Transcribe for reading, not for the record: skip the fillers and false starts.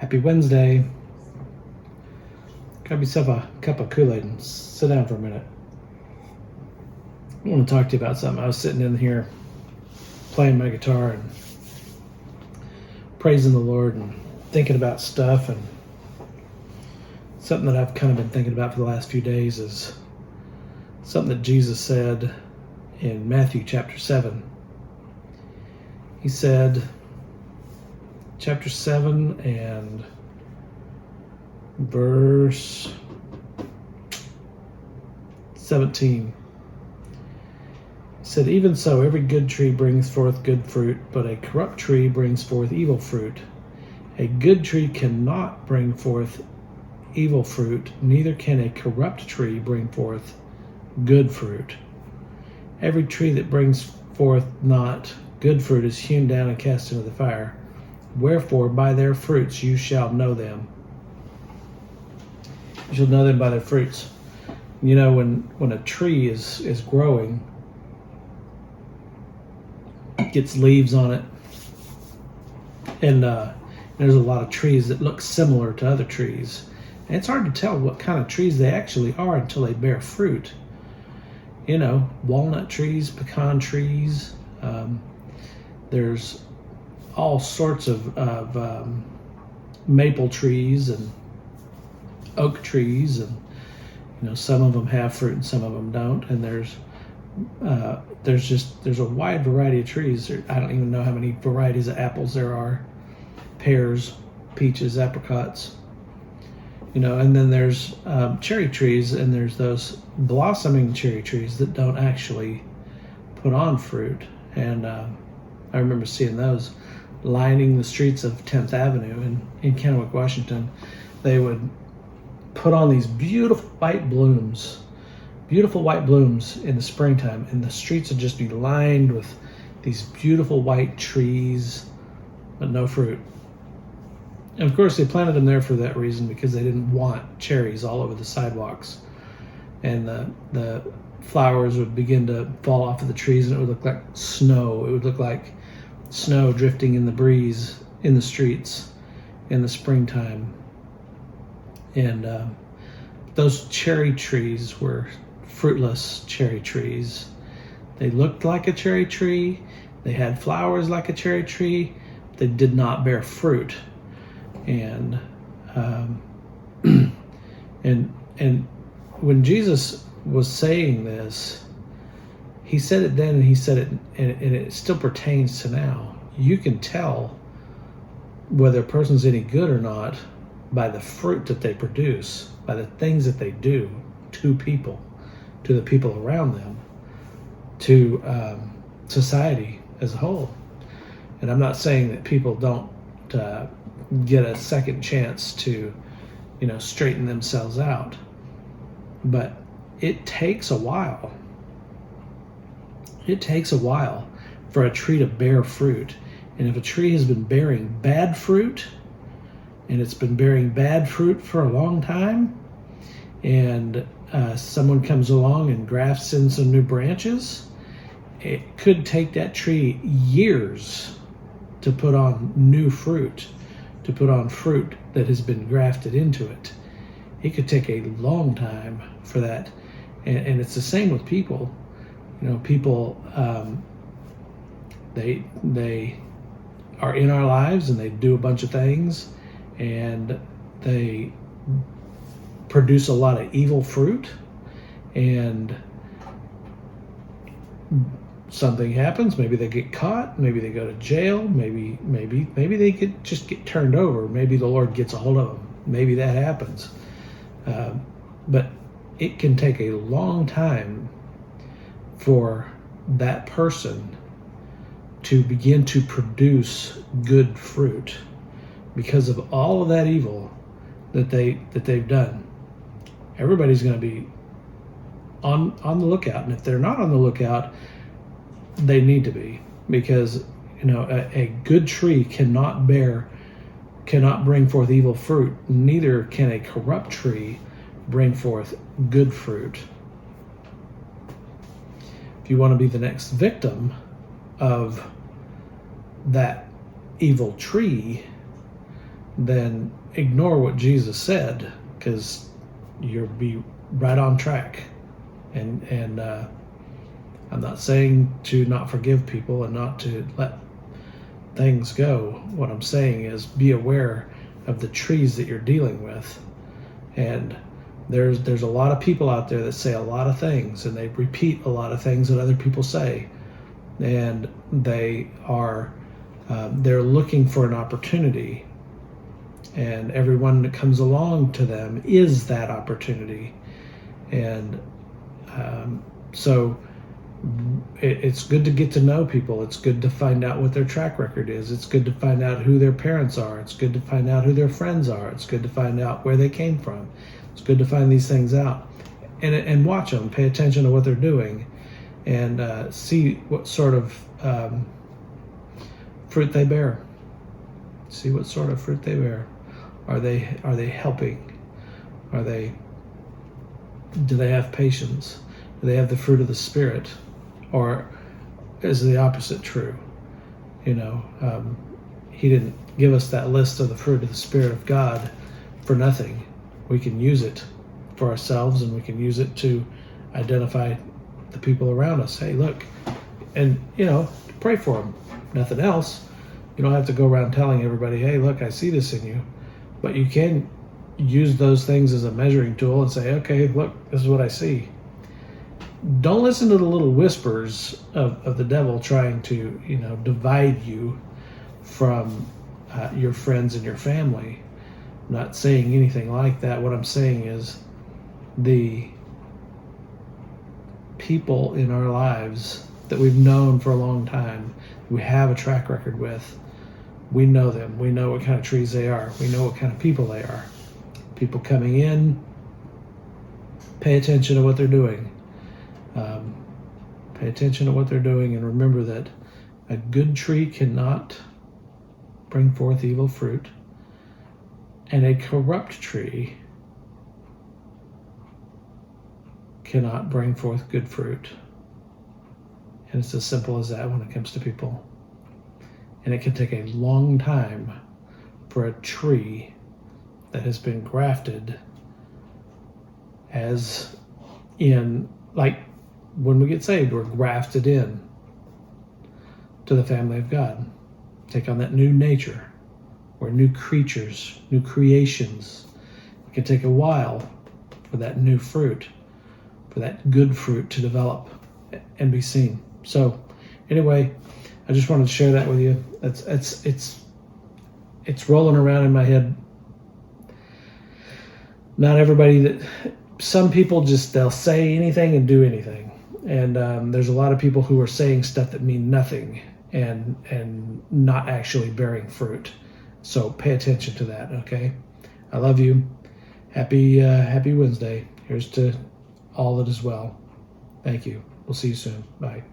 Happy Wednesday. Grab yourself a cup of Kool-Aid and sit down for a minute. I want to talk to you about something. I was sitting in here playing my guitar and praising the Lord and thinking about stuff, and something that I've kind of been thinking about for the last few days is something that Jesus said in Matthew chapter 7. He said, chapter 7 and verse 17. He said, "Even so, every good tree brings forth good fruit, but a corrupt tree brings forth evil fruit. A good tree cannot bring forth evil fruit, neither can a corrupt tree bring forth good fruit. Every tree that brings forth not good fruit is hewn down and cast into the fire. Wherefore, by their fruits you shall know them." You shall know them by their fruits. You know, when a tree is growing, it gets leaves on it, and there's a lot of trees that look similar to other trees. And it's hard to tell what kind of trees they actually are until they bear fruit. You know, walnut trees, pecan trees, there's all sorts of maple trees and oak trees, and you know, some of them have fruit and some of them don't. And there's a wide variety of trees. I don't even know how many varieties of apples there are: pears, peaches, apricots. You know, and then there's cherry trees, and there's those blossoming cherry trees that don't actually put on fruit. And I remember seeing those lining the streets of 10th Avenue in Kennewick, Washington. They would put on these beautiful white blooms in the springtime, and the streets would just be lined with these beautiful white trees, but no fruit. And of course, they planted them there for that reason, because they didn't want cherries all over the sidewalks. And the flowers would begin to fall off of the trees, and it would look like snow. It would look like snow drifting in the breeze in the streets in the springtime. And those cherry trees were fruitless cherry trees. They looked like a cherry tree. They had flowers like a cherry tree. They did not bear fruit. And and when Jesus was saying this, he said it then, and he said it, and it still pertains to now. You can tell whether a person's any good or not by the fruit that they produce, by the things that they do to people, to the people around them, to society as a whole. And I'm not saying that people don't get a second chance to, you know, straighten themselves out, but it takes a while. It takes a while for a tree to bear fruit. And if a tree has been bearing bad fruit, and it's been bearing bad fruit for a long time, and someone comes along and grafts in some new branches, it could take that tree years to put on new fruit, to put on fruit that has been grafted into it. It could take a long time for that. And it's the same with people. You know, people, they are in our lives, and they do a bunch of things, and they produce a lot of evil fruit, and something happens. Maybe they get caught, maybe they go to jail, maybe they just get turned over, maybe the Lord gets a hold of them, maybe that happens. But it can take a long time for that person to begin to produce good fruit, because of all of that evil that they've done. Everybody's going to be on the lookout, and if they're not on the lookout, they need to be, because you know, a good tree cannot bring forth evil fruit, neither can a corrupt tree bring forth good fruit. If you want to be the next victim of that evil tree, then ignore what Jesus said, because you'll be right on track. And I'm not saying to not forgive people and not to let things go. What I'm saying is be aware of the trees that you're dealing with. And there's a lot of people out there that say a lot of things, and they repeat a lot of things that other people say, and they are they're looking for an opportunity, and everyone that comes along to them is that opportunity. And so it's good to get to know people. It's good to find out what their track record is. It's good to find out who their parents are. It's good to find out who their friends are. It's good to find out where they came from. It's good to find these things out and watch them, pay attention to what they're doing, and see what sort of fruit they bear. See what sort of fruit they bear. Are they helping? Do they have patience? Do they have the fruit of the Spirit? Or is the opposite true? He didn't give us that list of the fruit of the Spirit of God for nothing. We can use it for ourselves, and we can use it to identify the people around us. Hey, look, and pray for them. Nothing else. You don't have to go around telling everybody, hey, look, I see this in you. But you can use those things as a measuring tool and say, okay, look, this is what I see. Don't listen to the little whispers of the devil trying to, divide you from your friends and your family. I'm not saying anything like that. What I'm saying is the people in our lives that we've known for a long time, we have a track record with, we know them. We know what kind of trees they are. We know what kind of people they are. People coming in, pay attention to what they're doing. Pay attention to what they're doing, and remember that a good tree cannot bring forth evil fruit, and a corrupt tree cannot bring forth good fruit. And it's as simple as that when it comes to people. And it can take a long time for a tree that has been grafted, as in, like when we get saved, we're grafted in to the family of God. Take on that new nature. We're new creatures, new creations. It can take a while for that new fruit, for that good fruit to develop and be seen. So anyway, I just wanted to share that with you. It's rolling around in my head. Not everybody some people they'll say anything and do anything. And there's a lot of people who are saying stuff that mean nothing and not actually bearing fruit. So pay attention to that, okay? I love you. Happy Wednesday. Here's to all that is well. Thank you. We'll see you soon. Bye.